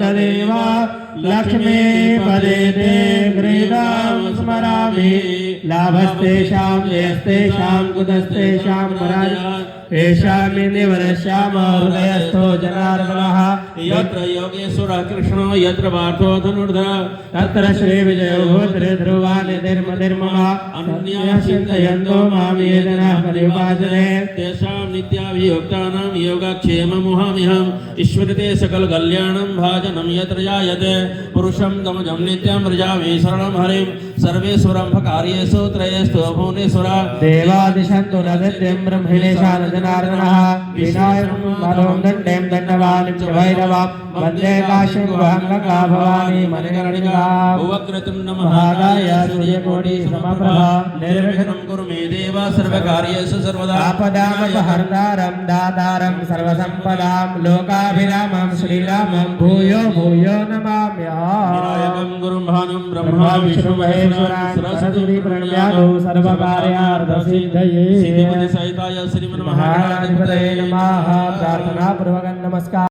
तदेव लक्ष्मीपदे ते गृहीतां स्मरामि लाभस्तेषां जयस्तेषां कुतस्तेषां पराजयः येषामिन्द्रियवरश्याम हृदयस्थो जनार्दनः यत्र योगेश्वरः कृष्णो यत्र पार्थो धनुर्धरः तत्र श्रीविजयो भूतृध्रुवा निधिर्मतिर्मम अन्याः चिन्तयन्तो मां ये जनाः पर्युपासते तेषां नित्याभियुक्तानां योगक्षेममुहाम्यहम् ईश्वरते सकलकल्याणं भाजनं यत्र जायते पुरुषं तमजं नित्यं व्रजामि शरणं हरिं सर्वेश्वरं कार्येषु त्रयेषु भुवनेश्वरः देवादिशन्तु न नित्यं ब्रह्मणेशान जनार्दनः विनायकं मरों दण्डें दण्डवानिं च भैरवां वन्दे काशीं वहङ्गका भवानी मणिकर्णिका उवक्रतुं नमः महाकाय सूर्यकोटि समप्रभा निर्विघ्नं कुरु मे देव सर्वकार्येषु सर्वदा आपदामपहर्तारं दातारं सर्वसम्पदां लोकाभिरामं श्रीरामं भूयो भूयो नमाम्यहम् विनायकं गुरुं भानुं ब्रह्मा विष्णु महेश्वरान् सरस्वती प्रणम्यामो सर्वकार्यार्थसिद्धये सिद्धिबुद्धि सहिताय श्रीमन्महागणाधिपतये महागणाधिपतये नमः प्रार्थना पूर्वक नमस्कार।